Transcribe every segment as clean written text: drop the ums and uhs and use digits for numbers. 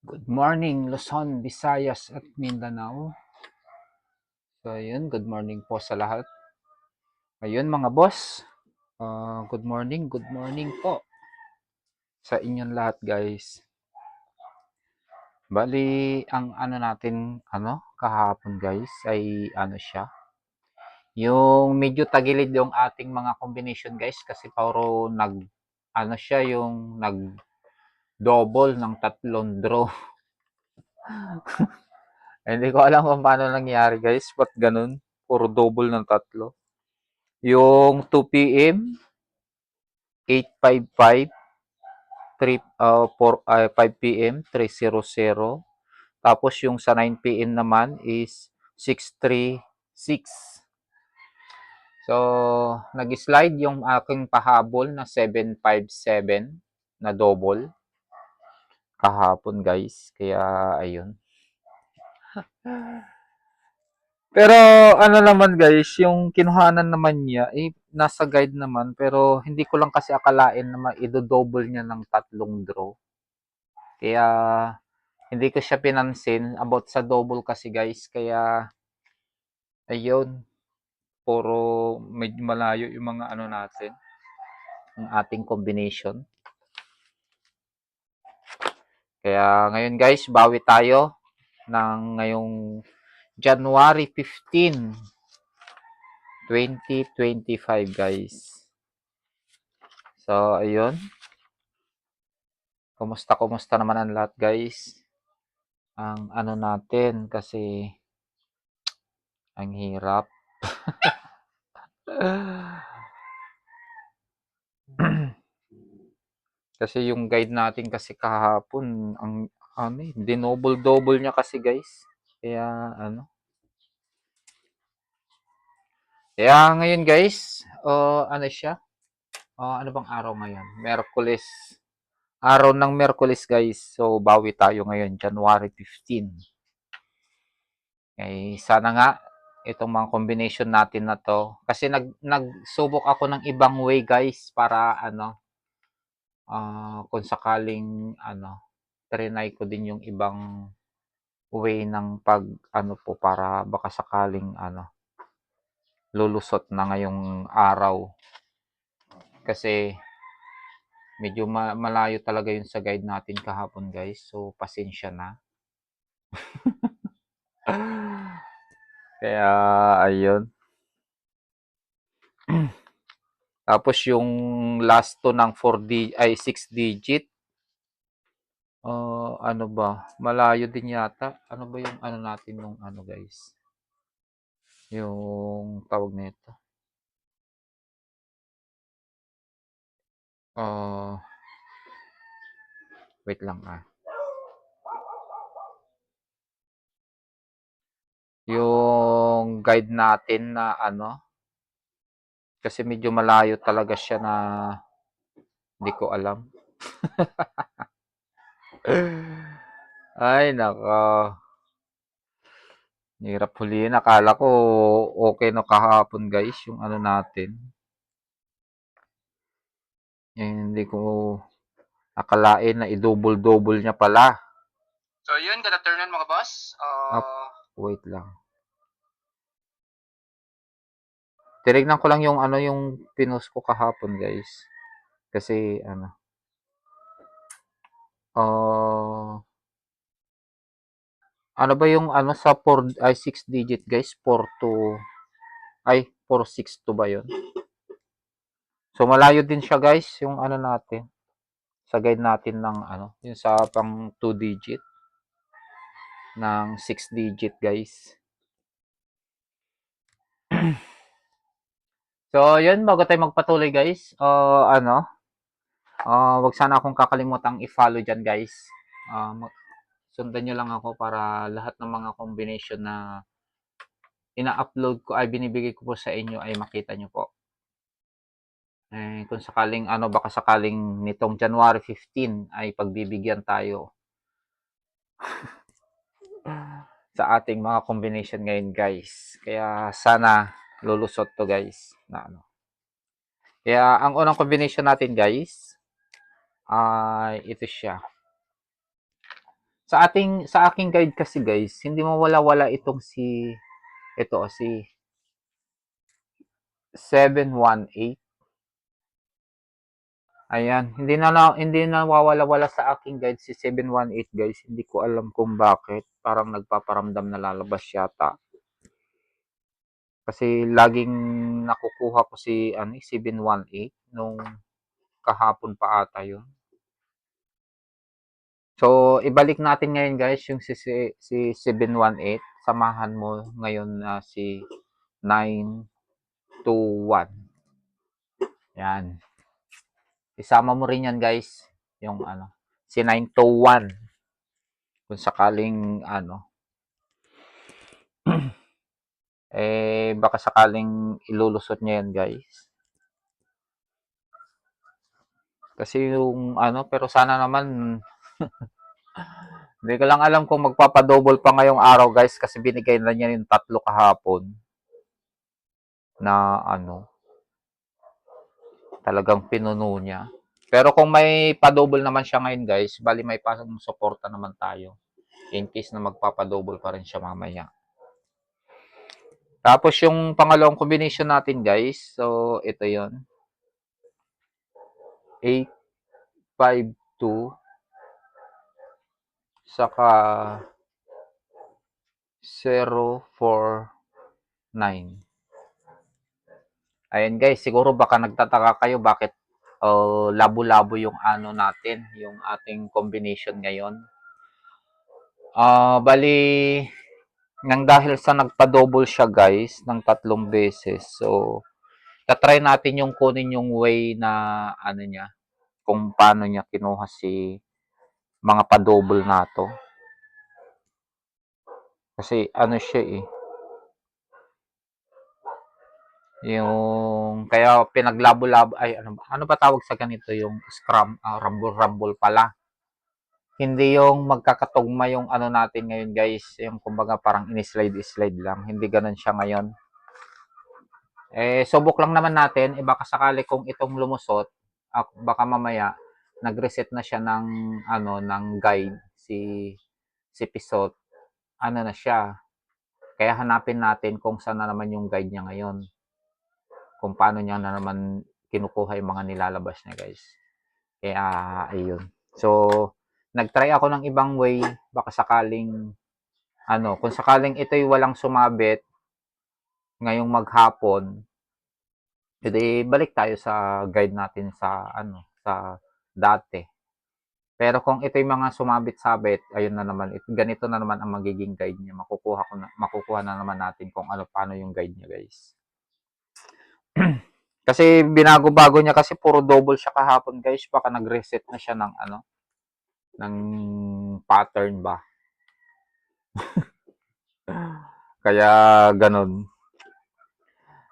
Good morning, Luzon, Visayas at Mindanao. So, ayun, good morning po sa lahat. Ayun, mga boss. Good morning po sa inyong lahat, guys. Bali, ang ano natin, kahapon, guys, ay ano siya. Yung medyo tagilid yung ating mga combination, guys, kasi puro siya, yung nag-double ng tatlong draw. Hindi ko alam kung paano nangyari, guys. Ba't ganun? Puro double ng tatlo. Yung 2 p.m., 8:55, 5 p.m., 3:00. Tapos yung sa 9 p.m. naman is 6:36. So, nag-slide yung aking pahabol na 757 na double kahapon, guys. Kaya, ayun. Pero ano naman, guys, yung kinuhanan naman niya, nasa guide naman, pero hindi ko lang kasi akalain na maido-double niya ng tatlong draw. Kaya hindi ko siya pinansin about sa double kasi, guys. Kaya ayun, puro medyo malayo yung mga ano natin, yung ating combination. Kaya ngayon, guys, bawi tayo ng ngayong January 15, 2025, guys. So, ayun. Kumusta naman ang lahat, guys? Ang ano natin kasi ang hirap. Kasi yung guide natin kasi kahapon, ang dinoble-double niya kasi, guys. Kaya Kaya ngayon, guys, ano siya? Ano bang araw ngayon? Merkules. Araw ng Merkules, guys. So bawi tayo ngayon, January 15. Sana nga itong mga combination natin na to kasi nagsubok ako ng ibang way, guys, para kung sakaling trinay ko din yung ibang way ng pag po para baka sakaling lulusot na ngayong araw. Kasi medyo malayo talaga yun sa guide natin kahapon, guys. So pasensya na. Kaya ayun. Tapos yung last to ng 6 digit. Ano ba? Malayo din yata. Ano ba yung ano natin nung guys? Yung tawag nito. Wait lang Yung guide natin na kasi medyo malayo talaga siya na hindi ko alam. Ay, nako. Hirap huliin. Akala ko okay no kahapon, guys, yung ano natin. Hindi ko akalain na i-double-double niya pala. So yun, good afternoon mga boss. Wait lang. Tinignan ko lang yung yung pinost ko kahapon, guys. Kasi ano ba yung sa 6 digit, guys? 462 ba yun? So malayo din siya, guys, yung natin. Sa guide natin ng yung sa pang 2 digit ng 6 digit, guys. So, yun, bago tayo magpatuloy, guys. Wag sana akong kakalimutang i-follow dyan, guys. Sundan nyo lang ako para lahat ng mga combination na ina-upload ko ay binibigay ko po sa inyo ay makita nyo po. Kung sakaling baka sakaling nitong January 15 ay pagbibigyan tayo sa ating mga combination ngayon, guys. Kaya sana lulusot to, guys. Kaya ang unang combination natin, guys, ay ito siya. Sa aking guide kasi guys, hindi mawala-wala itong si 718. Ayan, hindi nawawala-wala sa aking guide si 718 guys. Hindi ko alam kung bakit. Parang nagpaparamdam na lalabas yata. Kasi laging nakukuha ko si 718 nung kahapon pa ata 'yun. So, ibalik natin ngayon guys yung si 718. Samahan mo ngayon na si 921. Yan. Isama mo rin yan guys. Yung si 921. Kung sakaling baka sakaling ilulusot niya yan guys. Kasi yung pero sana naman hindi ko lang alam kung magpapadouble pa ngayong araw guys kasi binigay na niya yung 3 kahapon na talagang pinuno niya. Pero kung may pa-double naman siya ngayon guys, bali may pasang suporta naman tayo. In case na magpapadouble pa rin siya mamaya. Tapos yung pangalawang combination natin guys, so ito yon 852 saka 049. Ayan guys, siguro baka nagtataka kayo bakit labo-labo yung natin, yung ating combination ngayon. Bali, nang dahil sa nagpa-double siya guys, ng 3 beses. So, tatry natin yung kunin yung way na niya, kung paano niya kinuha si mga pa-double na to. Kasi siya yung kaya pinaglabo-labo ay ano ba tawag sa ganito yung scrum rumble-rumble pala. Hindi yung magkakatugma yung natin ngayon guys, yung kumbaga parang ini-slide-slide lang. Hindi ganoon siya ngayon. Subok lang naman natin, baka sakali kung itong lumusot, baka mamaya nag-reset na siya ng ng guide si Pisot. Na siya. Kaya hanapin natin kung saan na naman yung guide niya ngayon. Kung paano niya na naman kinukuha yung mga nilalabas niya, guys. Kaya ayun. So, nagtry ako ng ibang way, baka sakaling kung sakaling ito'y walang sumabit ngayong maghapon, edi balik tayo sa guide natin sa sa dati. Pero kung ito'y mga sumabit-sabit, ayun na naman, ganito na naman ang magiging guide niya. Makukuha na naman natin kung paano yung guide niya, guys. Kasi binago-bago niya kasi puro double siya kahapon, guys. Baka nag-reset na siya ng ng pattern ba. Kaya ganun.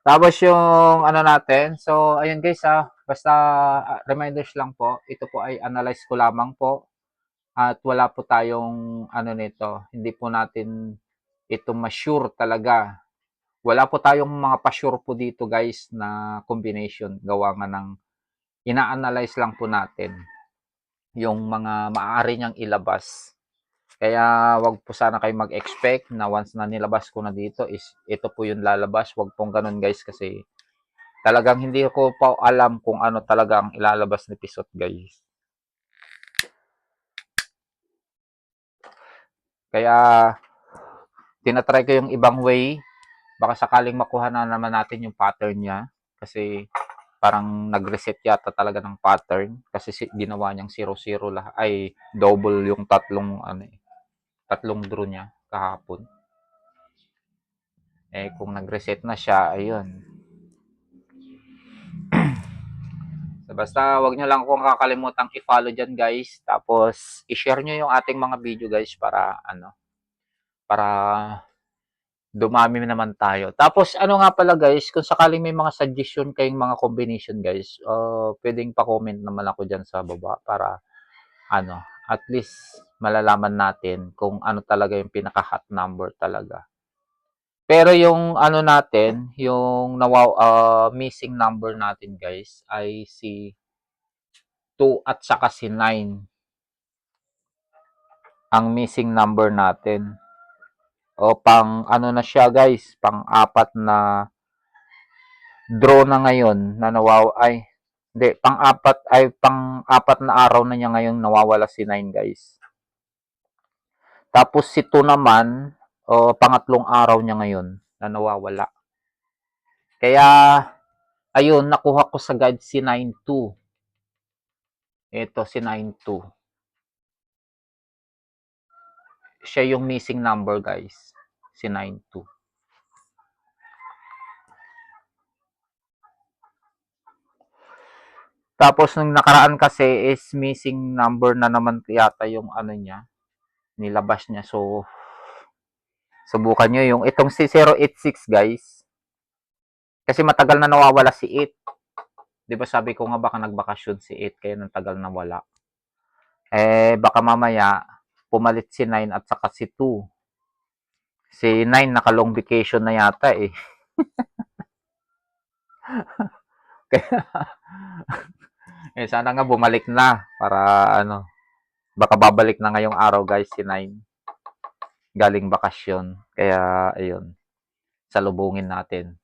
Tapos yung natin, so ayun guys basta reminders lang po, ito po ay analyze ko lamang po at wala po tayong nito, hindi po natin ito ma-sure talaga. Wala po tayong mga pa-sure po dito guys na combination, gawa nga ng ina-analyze lang po natin yung mga maaari niyang ilabas. Kaya wag po sana kayo mag-expect na once na nilabas ko na dito is ito po yung lalabas. Wag pong ganun guys kasi talagang hindi ko pa alam kung ano talaga ang ilalabas ni Pisot guys. Kaya tinatry ko yung ibang way. Baka sakaling makuha na naman natin yung pattern niya. Kasi parang nag-reset yata talaga ng pattern. Kasi ginawa niyang 0-0 lahat. Ay, double yung tatlong draw niya kahapon. Kung nag-reset na siya, ayun. So, basta wag nyo lang kung kakalimutang i-follow dyan guys. Tapos, i-share nyo yung ating mga video guys para para dumami naman tayo. Tapos, nga pala guys, kung sakaling may mga suggestion kayong mga combination guys, pwedeng pa-comment naman ako dyan sa baba para at least malalaman natin kung ano talaga yung pinaka-hot number talaga. Pero yung natin, yung missing number natin guys ay si 2 at saka si 9. ang missing number natin. O pang ano na siya guys, pang-apat na draw na ngayon na ay hindi, pang-apat na araw na niya ngayon nawawala si 9 guys. Tapos si 2 naman, pangatlong araw niya ngayon na nawawala. Kaya ayun, nakuha ko sa guide si 92. Ito si 92. Siya yung missing number guys, si 92. Tapos nung nakaraan kasi is missing number na naman yata yung ano niya, nilabas niya. So subukan nyo yung itong si 086 guys. Kasi matagal na nawawala si 8. 'Di ba sabi ko nga baka nagbakasyon si 8 kaya nang tagal na wala. Baka mamaya pumalit si 9 at saka si 2. Si 9 naka long vacation na yata eh. Sana nga bumalik na para ano, baka babalik na ngayong araw guys si 9. Galing bakasyon. Kaya ayun, salubungin natin.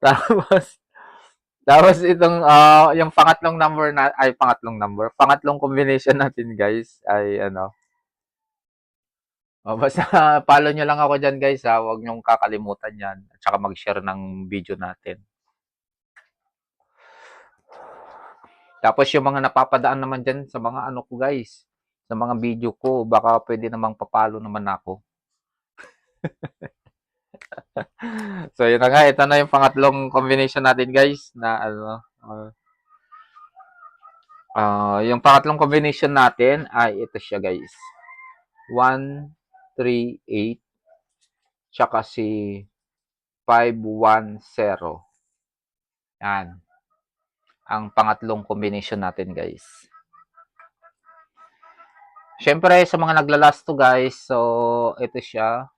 Tapos tapos itong yung pangatlong combination natin guys ay ano. Basta follow nyo lang ako dyan guys ha, huwag nyong kakalimutan yan at saka mag-share ng video natin. Tapos yung mga napapadaan naman dyan sa mga ano ko guys, sa mga video ko, baka pwede namang papalo naman ako. So yun na nga, ito na yung pangatlong combination natin guys na ano. Yung pangatlong combination natin ay ito siya guys. 1, 3, 8 tsaka si 5, 1, 0. Yan. Ang pangatlong combination natin guys. Siyempre sa mga nagla-last 2 guys, so ito siya,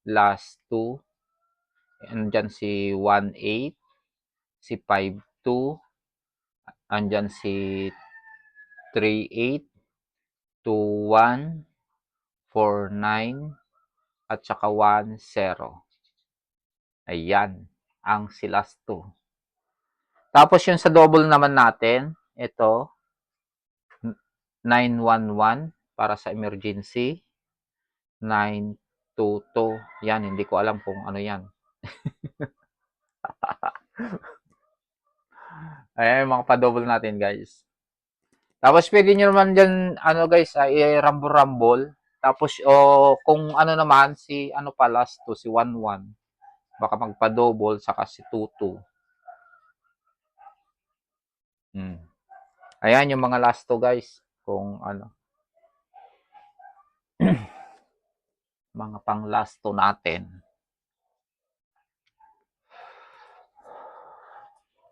last 2. Andyan si 1-8, si 5-2, andyan si 3-8, 2-1, 4-9, at saka 1-0. Ayan, ang si last 2. Tapos yung sa double naman natin, ito, 911 para sa emergency, 922. Yan, hindi ko alam kung ano yan. Ayan, mga pa-double natin, guys. Tapos, pwede nyo naman dyan, ano guys, i-rumble-rumble. Tapos, kung ano naman, si, ano pa, last 2, si 11. Baka magpa-double, saka si 22. Ayan, yung mga last 2, guys. Kung ano. Mga pang last 2 natin.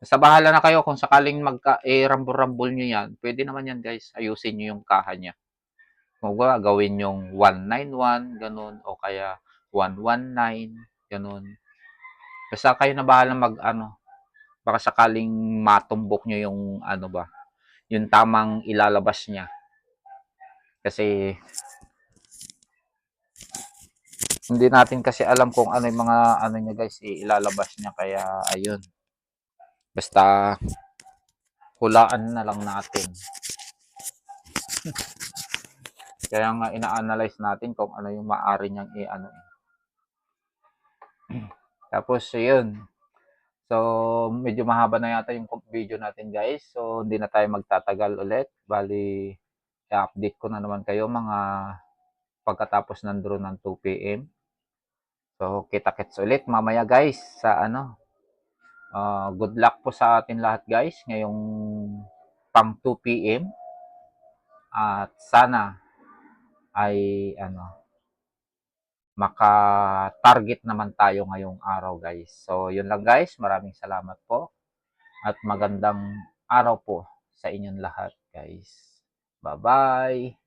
Sa bahala na kayo kung sakaling rambol-rambol nyo yan. Pwede naman yan guys. Ayusin nyo yung kaha niya. Kung gawin yung 191, ganun. O kaya 119, ganun. Basta kayo na bahala mag ano. Baka sakaling matumbok nyo yung ano ba. Yung tamang ilalabas niya. Kasi hindi natin kasi alam kung ano yung mga ano niya guys. Ilalabas niya. Kaya ayun. Basta hulaan na lang natin. Kaya nga ina-analyze natin kung ano yung maaari niyang i-ano. Tapos yun. So medyo mahaba na yata yung video natin guys. So hindi na tayo magtatagal ulit. Bali i-update ko na naman kayo mga pagkatapos ng draw ng 2 PM. So kita-kits ulit mamaya guys sa ano. Good luck po sa atin lahat guys ngayong pang 2 PM. At sana ay ano maka-target naman tayo ngayong araw guys. So yun lang guys, maraming salamat po at magandang araw po sa inyong lahat guys. Bye-bye!